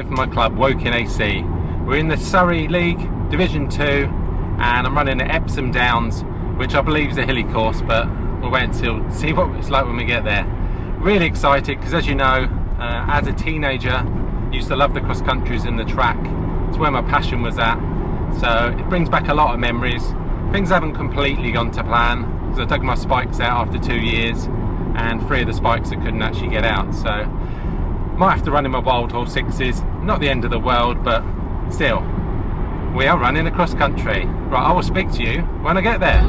riding for my club, Woking AC. We're in the Surrey League, Division 2, and I'm running at Epsom Downs, which I believe is a hilly course, but we'll wait until see what it's like when we get there. Really excited because, as you know, as a teenager, I used to love the cross countries and the track. It's where my passion was at, so it brings back a lot of memories. Things haven't completely gone to plan because I dug my spikes out after 2 years, and 3 of the spikes I couldn't actually get out, so might have to run in my wild horse 6s. Not the end of the world, but still, we are running across country. Right, I will speak to you when I get there.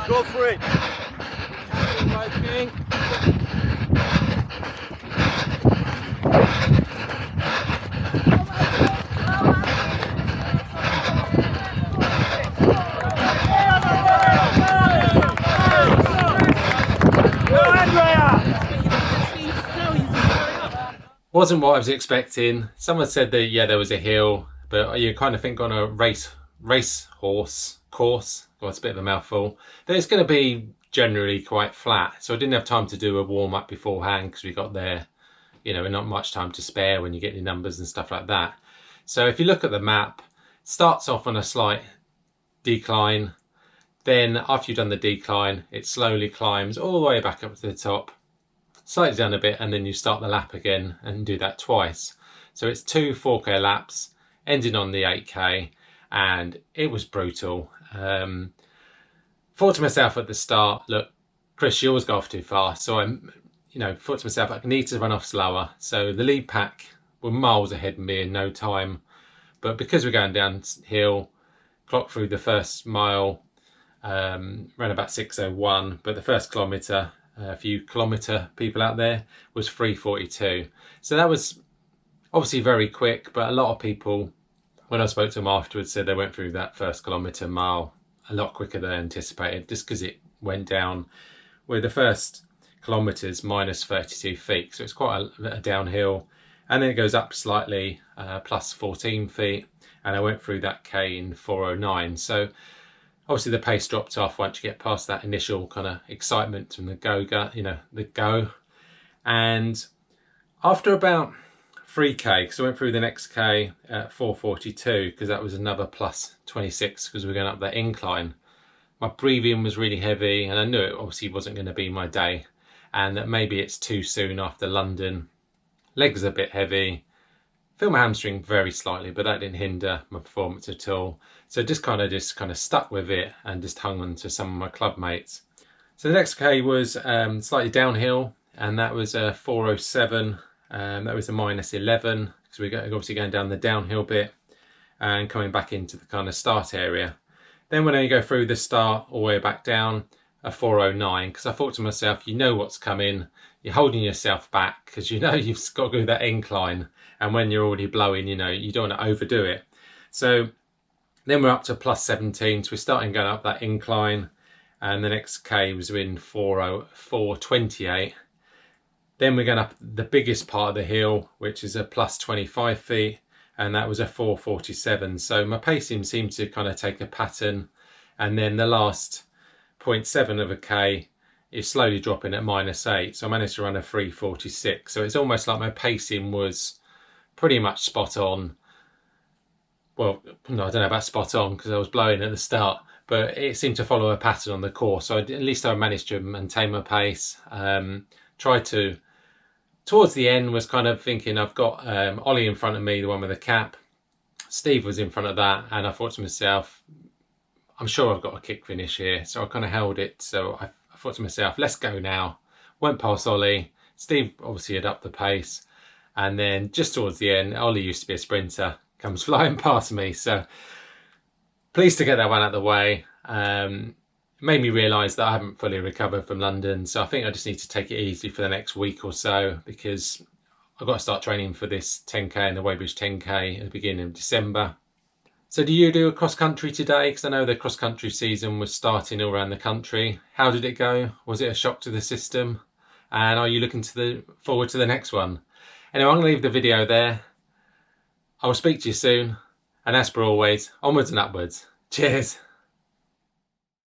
Go for it. Wasn't what I was expecting. Someone said that, yeah, there was a hill, but you kind of think on a race horse course, well, it's a bit of a mouthful, that it's going to be generally quite flat. So I didn't have time to do a warm up beforehand because we got there, you know, not much time to spare when you get your numbers and stuff like that. So if you look at the map, it starts off on a slight decline. Then after you've done the decline, it slowly climbs all the way back up to the top, slightly down a bit, and then you start the lap again and do that twice. So it's 2 4K laps ending on the 8K, and it was brutal. Thought to myself at the start, look, Chris, you always go off too fast. So I'm, thought to myself, I need to run off slower. So the lead pack were miles ahead of me in no time. But because we're going downhill, clocked through the first mile, ran about 6:01, but the first kilometre, a few kilometre people out there, was 3:42. So that was obviously very quick, but a lot of people, when I spoke to them afterwards, said they went through that first kilometre mile a lot quicker than anticipated, just because it went down with the first kilometres minus 32 feet. So it's quite a downhill, and then it goes up slightly, plus 14 feet. And I went through that K in 4:09. So obviously the pace dropped off once you get past that initial kind of excitement from the go. And after about 3K, because I went through the next K at 4:42, because that was another plus 26 because we were going up that incline. My breathing was really heavy, and I knew it obviously wasn't going to be my day, and that maybe it's too soon after London. Legs a bit heavy. Feel my hamstring very slightly, but that didn't hinder my performance at all. So just kind of stuck with it and just hung on to some of my club mates. So the next K was slightly downhill, and that was a 4:07. That was a minus 11 because we're obviously going down the downhill bit and coming back into the kind of start area. Then when you go through the start all the way back down, a 4:09, because I thought to myself, you know what's coming, you're holding yourself back because you know you've got to go that incline, and when you're already blowing, you don't want to overdo it. So then we're up to plus 17, so we're starting going up that incline, and the next K was in 4:28. Then we're going up the biggest part of the hill, which is a plus 25 feet, and that was a 4:47. So my pacing seemed to kind of take a pattern, and then the last 0.7 of a K is slowly dropping at -8. So I managed to run a 3:46. So it's almost like my pacing was pretty much spot on. Well, no, I don't know about spot on because I was blowing at the start, but it seemed to follow a pattern on the course. So at least I managed to maintain my pace. Tried to, towards the end, was kind of thinking I've got Ollie in front of me, the one with the cap. Steve was in front of that, and I thought to myself, I'm sure I've got a kick finish here. So I kind of held it. So I thought to myself, let's go now. Went past Ollie. Steve obviously had upped the pace. And then just towards the end, Ollie used to be a sprinter, comes flying past me. So pleased to get that one out of the way. Made me realise that I haven't fully recovered from London. So I think I just need to take it easy for the next week or so, because I've got to start training for this 10K and the Weybridge 10K at the beginning of December. So do you do a cross country today? Because I know the cross country season was starting all around the country. How did it go? Was it a shock to the system? And are you looking forward to the next one? Anyway, I'm going to leave the video there. I will speak to you soon. And as per always, onwards and upwards. Cheers.